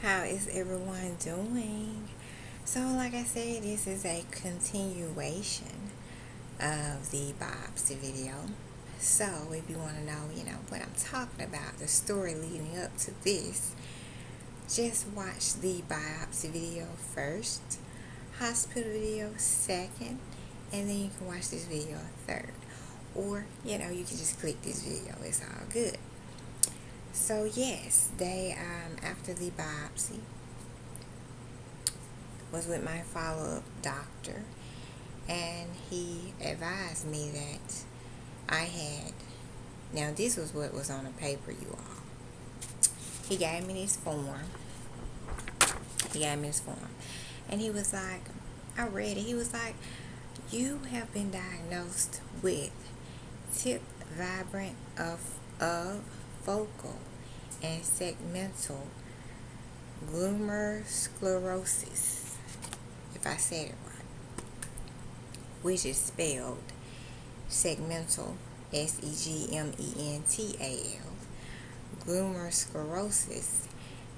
How is everyone doing? So, like I said, this is a continuation of the biopsy video. So, if you want to know, what I'm talking about, the story leading up to this, just watch the biopsy video first, hospital video second, and then you can watch this video third. Or, you can just click this video. It's all good. So yes, they after the biopsy was with my follow-up doctor, and he advised me that I had, now this was what was on the paper, you all. He gave me this form. And he was like, I read it. He was like, you have been diagnosed with tip vibrant of focal and segmental glomerulosclerosis, if I said it right, which is spelled segmental, segmental, glomerulosclerosis,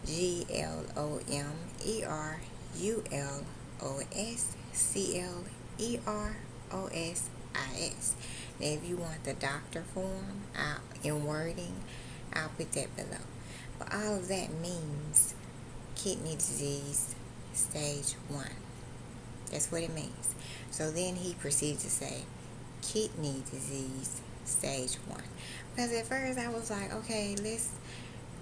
glomerulosclerosis. Now, if you want the doctor form out in wording, I'll put that below. But all of that means kidney disease stage 1. That's what it means. So then he proceeds to say kidney disease stage 1. Because at first I was like, okay, let's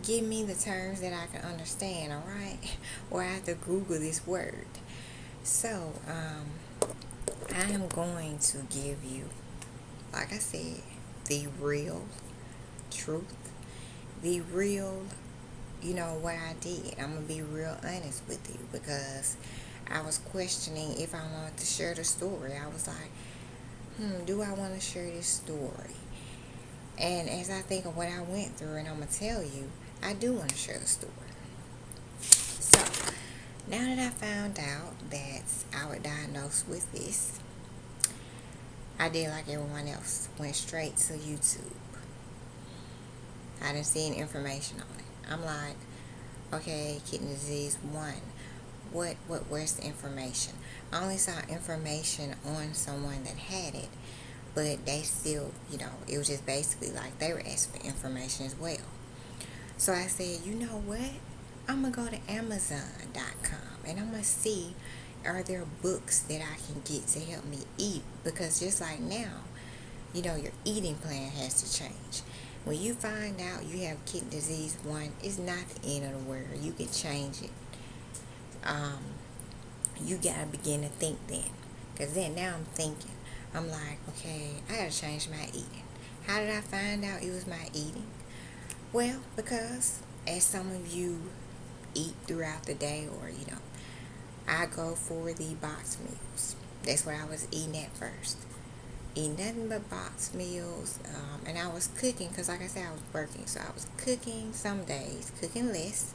give me the terms that I can understand, all right? Or I have to Google this word. So, I am going to give you, like I said, the real truth. The real, what I did. I'm going to be real honest with you, because I was questioning if I wanted to share the story. I was like, do I want to share this story? And as I think of what I went through, and I'm going to tell you, I do want to share the story. So, now that I found out that I was diagnosed with this, I did like everyone else. Went straight to YouTube. I didn't see any information on it. I'm like, okay, kidney disease 1. Where's the information? I only saw information on someone that had it, but they still, it was just basically like they were asking for information as well. So I said, you know what? I'm going to go to Amazon.com and I'm going to see, are there books that I can get to help me eat? Because just like now, your eating plan has to change. When you find out you have kidney disease 1, it's not the end of the world. You can change it. You got to begin to think then. Because then now I'm thinking. I'm like, okay, I got to change my eating. How did I find out it was my eating? Well, because as some of you eat throughout the day, or, I go for the box meals. That's what I was eating at first. Eating nothing but box meals. And I was cooking, because like I said, I was working. So I was cooking some days, cooking less,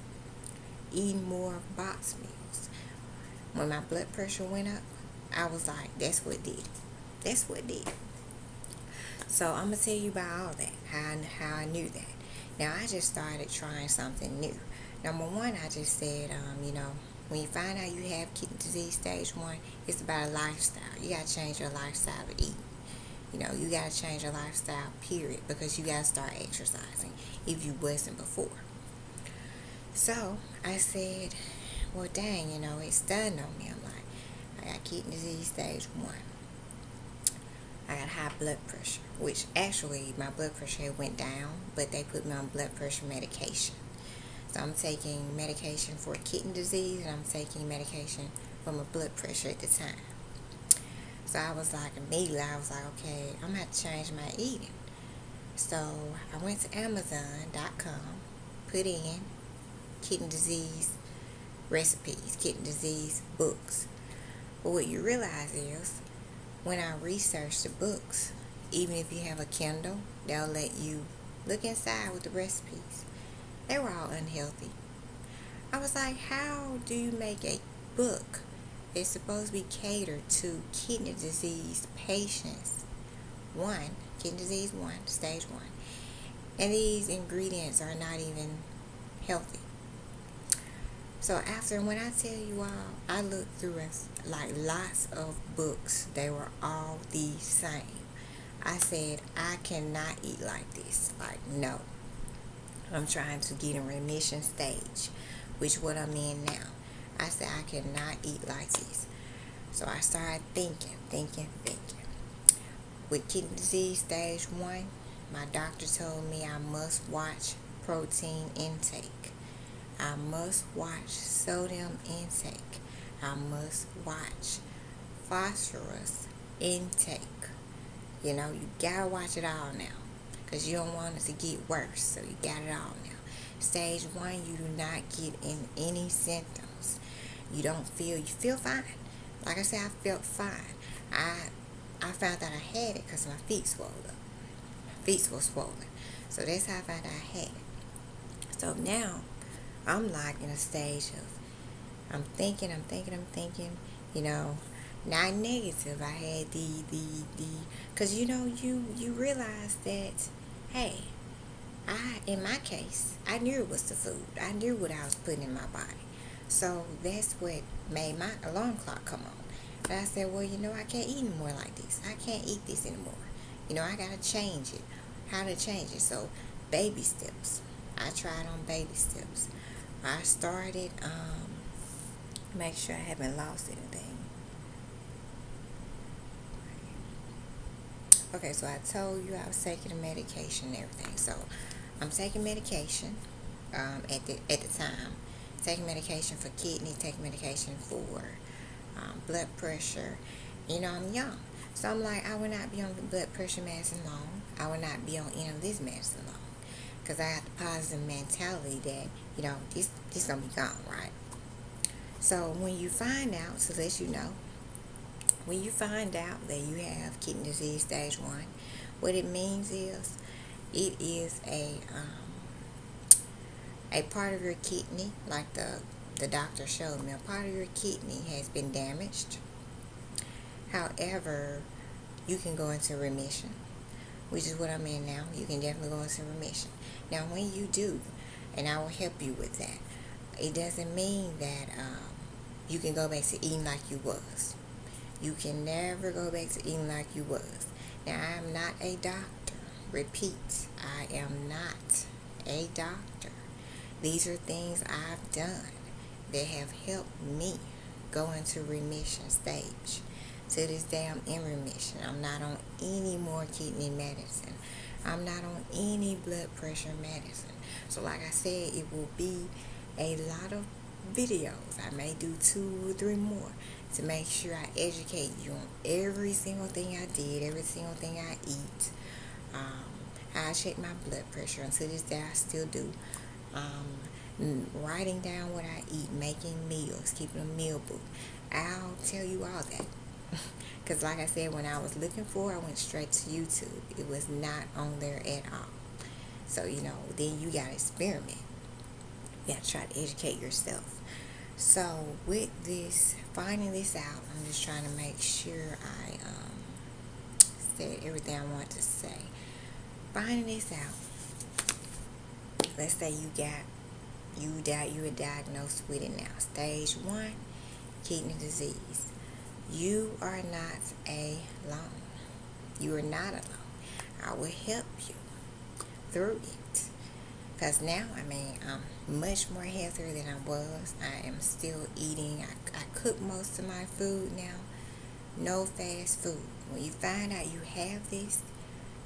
eating more box meals. When my blood pressure went up, I was like, that's what did. So I'm going to tell you about all that, how I knew that. Now, I just started trying something new. Number 1, I just said, when you find out you have kidney disease stage 1, it's about a lifestyle. You got to change your lifestyle of eating. You got to change your lifestyle, period, because you got to start exercising if you wasn't before. So I said, well, dang, it stunned on me. I'm like, I got kidney disease stage 1. I got high blood pressure, which actually my blood pressure went down, but they put me on blood pressure medication. So I'm taking medication for kidney disease, and I'm taking medication for my blood pressure at the time. So I was like, immediately, okay, I'm going to have to change my eating. So I went to Amazon.com, put in kidney disease recipes, kidney disease books. But what you realize is, when I researched the books, even if you have a Kindle, they'll let you look inside with the recipes. They were all unhealthy. I was like, how do you make a book that's supposed to be catered to kidney disease patients? Kidney disease 1, stage 1. And these ingredients are not even healthy. So after, when I tell you all, I looked through like lots of books. They were all the same. I said, I cannot eat like this. Like, no. I'm trying to get in remission stage, which what I'm in now. I said, I cannot eat like this. So I started thinking. With kidney disease stage 1, my doctor told me I must watch protein intake. I must watch sodium intake. I must watch phosphorus intake. You know, you gotta watch it all now, because you don't want it to get worse. So you got it all now. Stage 1, you do not get in any symptoms. You feel fine. Like I said, I felt fine. I found out I had it because my feet swelled up. My feet were swollen. So that's how I found out I had it. So now, I'm like in a stage of, I'm thinking, you know, not negative. I had because you know, you realize that, hey, in my case, I knew it was the food. I knew what I was putting in my body. So that's what made my alarm clock come on. And I said, well, you know, I can't eat anymore like this. I can't eat this anymore. You know, I got to change it. How to change it? So, baby steps. I tried on baby steps. I started, make sure I haven't lost anything. Okay, so I told you I was taking the medication and everything. So, I'm taking medication at the time. Taking medication for kidney, taking medication for blood pressure. You know, I'm young. So I'm like, I will not be on the blood pressure medicine long. I will not be on any of this medicine long. Because I have the positive mentality that, you know, this going to be gone, right? So when you find out, to let you know, when you find out that you have kidney disease stage 1, what it means is, it is a part of your kidney, like the doctor showed me, a part of your kidney has been damaged. However, you can go into remission, which is what I'm in now. You can definitely go into remission. Now, when you do, and I will help you with that, it doesn't mean that you can go back to eating like you was. You can never go back to eating like you was. Now, I am not a doctor. Repeat, I am not a doctor. These are things I've done that have helped me go into remission stage. To this day, I'm in remission. I'm not on any more kidney medicine. I'm not on any blood pressure medicine. So like I said, it will be a lot of videos. I may do 2 or 3 more to make sure I educate you on every single thing I did, every single thing I eat, how I check my blood pressure. And to this day, I still do. Writing down what I eat, making meals, keeping a meal book. I'll tell you all that. Because like I said, when I was looking for it, I went straight to YouTube. It was not on there at all. So, you know, then you got to experiment. You got to try to educate yourself. So, with this, finding this out, I'm just trying to make sure I said everything I want to say. Finding this out, let's say you were diagnosed with it now. Stage 1, kidney disease. You are not alone. You are not alone. I will help you through it. Because now, I mean, I'm much more healthier than I was. I am still eating. I cook most of my food now. No fast food. When you find out you have this,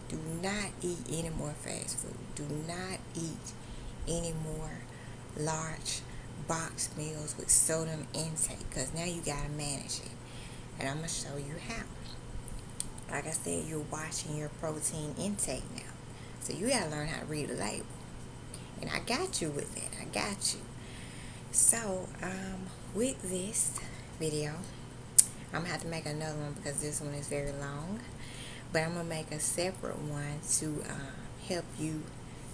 do not eat any more fast food. Do not eat any more large box meals with sodium intake. Because now you got to manage it. And I'm going to show you how. Like I said, you're watching your protein intake now. So you got to learn how to read the label. And I got you with it. I got you. So, with this video, I'm going to have to make another one because this one is very long. But I'm going to make a separate one to help you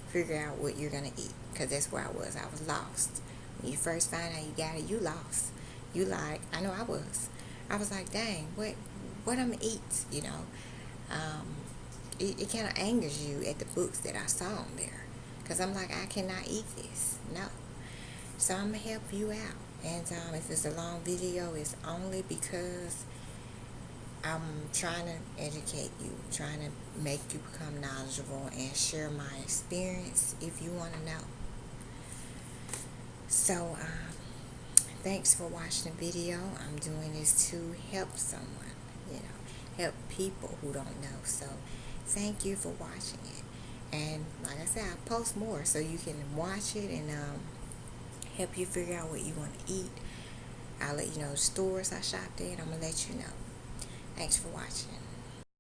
figure out what you're going to eat. Because that's where I was. I was lost. When you first find out you got it, you lost. You like, I know I was. I was like, dang, what I'm going to eat, you know. It kind of angers you at the books that I saw on there. Because I'm like, I cannot eat this. No. So I'm going to help you out. And if it's a long video, it's only because I'm trying to educate you, trying to make you become knowledgeable and share my experience if you want to know. So, thanks for watching the video. I'm doing this to help someone, help people who don't know. So, thank you for watching it. And like I said, I'll post more so you can watch it and help you figure out what you want to eat. I'll let you know the stores I shopped at. I'm going to let you know. Thanks for watching.